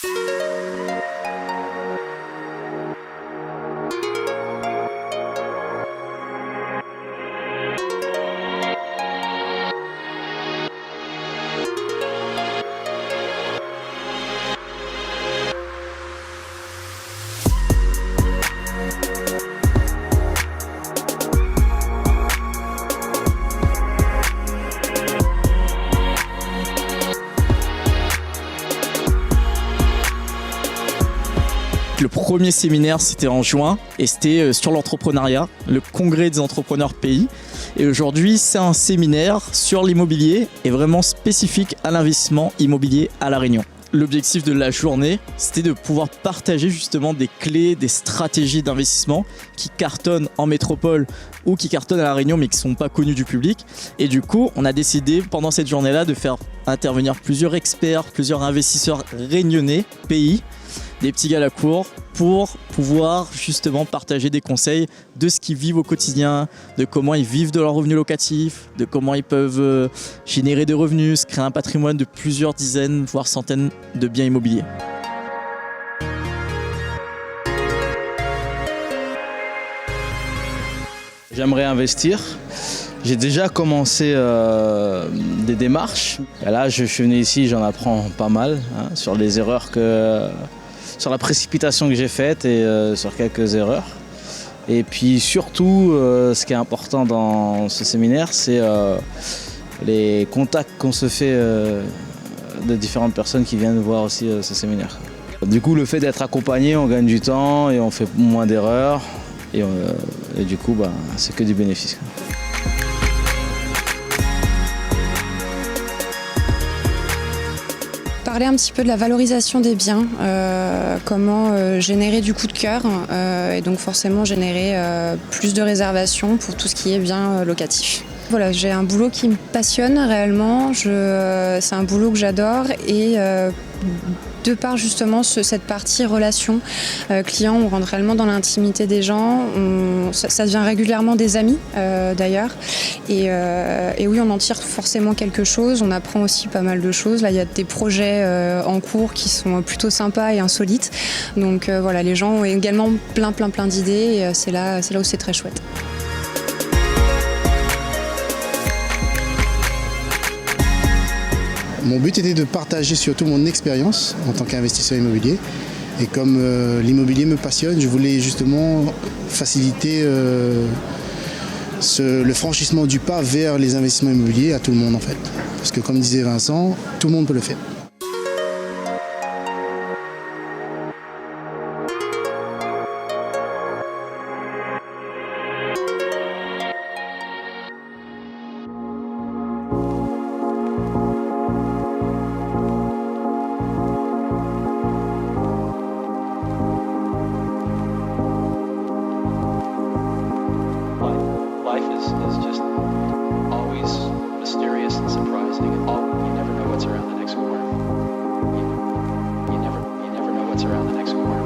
Le premier séminaire, c'était en juin et c'était sur l'entrepreneuriat, le congrès des entrepreneurs pays. Et aujourd'hui, c'est un séminaire sur l'immobilier et vraiment spécifique à l'investissement immobilier à La Réunion. L'objectif de la journée, c'était de pouvoir partager justement des clés, des stratégies d'investissement qui cartonnent en métropole ou qui cartonnent à La Réunion mais qui ne sont pas connues du public. Et du coup, on a décidé pendant cette journée-là de faire intervenir plusieurs experts, plusieurs investisseurs réunionnais, pays, des petits gars à la cour, pour pouvoir justement partager des conseils de ce qu'ils vivent au quotidien, de comment ils vivent de leurs revenus locatifs, de comment ils peuvent générer des revenus, se créer un patrimoine de plusieurs dizaines, voire centaines de biens immobiliers. J'aimerais investir. J'ai déjà commencé des démarches. Et là, je suis venu ici, j'en apprends pas mal sur les erreurs sur la précipitation que j'ai faite et sur quelques erreurs. Et puis surtout, ce qui est important dans ce séminaire, c'est les contacts qu'on se fait de différentes personnes qui viennent voir aussi ce séminaire. Du coup, le fait d'être accompagné, on gagne du temps et on fait moins d'erreurs. Et du coup, c'est que du bénéfice. Parler un petit peu de la valorisation des biens, comment générer du coup de cœur et donc forcément générer plus de réservations pour tout ce qui est bien locatif. Voilà, j'ai un boulot qui me passionne réellement, c'est un boulot que j'adore et de par justement cette partie relation client, on rentre réellement dans l'intimité des gens, ça devient régulièrement des amis d'ailleurs et oui, on en tire forcément quelque chose, on apprend aussi pas mal de choses. Là il y a des projets en cours qui sont plutôt sympas et insolites, donc voilà, les gens ont également plein d'idées et c'est là où c'est très chouette. Mon but était de partager surtout mon expérience en tant qu'investisseur immobilier. Et comme l'immobilier me passionne, je voulais justement faciliter le franchissement du pas vers les investissements immobiliers à tout le monde en fait. Parce que comme disait Vincent, tout le monde peut le faire. Life is just always mysterious and surprising. You never know what's around the next corner. You never know what's around the next corner.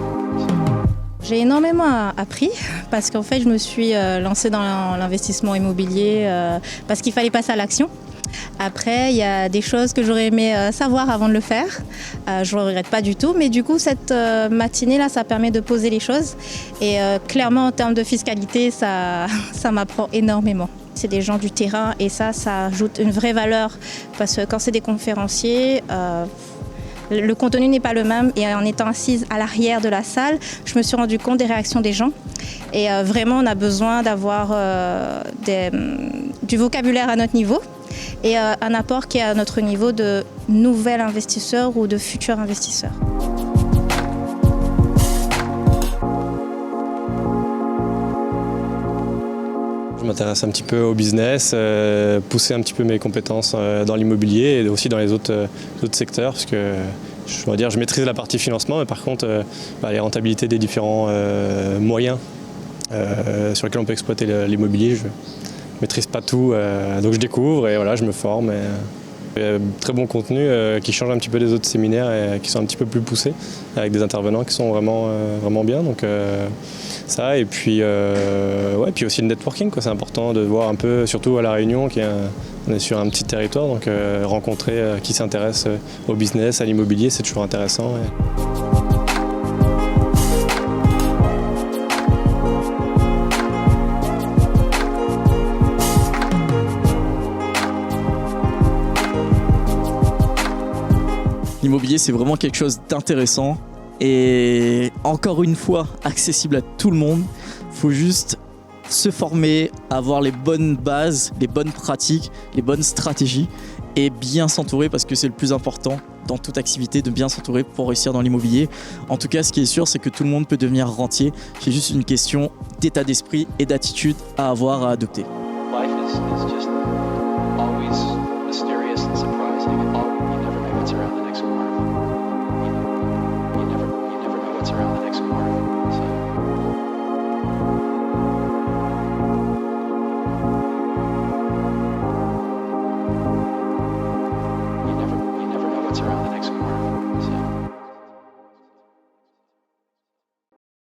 J'ai énormément appris parce qu'en fait je me suis lancée dans l'investissement immobilier parce qu'il fallait passer à l'action. Après, il y a des choses que j'aurais aimé savoir avant de le faire. Je ne regrette pas du tout, mais du coup, cette matinée-là, ça permet de poser les choses. Et clairement, en termes de fiscalité, ça m'apprend énormément. C'est des gens du terrain et ça ajoute une vraie valeur parce que quand c'est des conférenciers, le contenu n'est pas le même et en étant assise à l'arrière de la salle, je me suis rendu compte des réactions des gens. Et vraiment, on a besoin d'avoir du vocabulaire à notre niveau. Et un apport qui est à notre niveau de nouvel investisseur ou de futur investisseur. Je m'intéresse un petit peu au business, pousser un petit peu mes compétences dans l'immobilier et aussi dans les autres secteurs parce que je maîtrise la partie financement mais par contre les rentabilités des différents moyens sur lesquels on peut exploiter l'immobilier, je maîtrise pas tout, donc je découvre et voilà, je me forme. Très bon contenu qui change un petit peu des autres séminaires et qui sont un petit peu plus poussés avec des intervenants qui sont vraiment bien. Donc ça et puis puis aussi le networking quoi. C'est important de voir un peu, surtout à La Réunion qui est On est sur un petit territoire, donc rencontrer qui s'intéresse au business, à l'immobilier, c'est toujours intéressant. L'immobilier, c'est vraiment quelque chose d'intéressant et encore une fois accessible à tout le monde. Il faut juste se former, avoir les bonnes bases, les bonnes pratiques, les bonnes stratégies et bien s'entourer parce que c'est le plus important dans toute activité, de bien s'entourer pour réussir dans l'immobilier. En tout cas, ce qui est sûr, c'est que tout le monde peut devenir rentier. C'est juste une question d'état d'esprit et d'attitude à avoir, à adopter. Life is just always mysterious and surprising. You never know what's around the next corner. You never know what's around the next corner. You never know what's around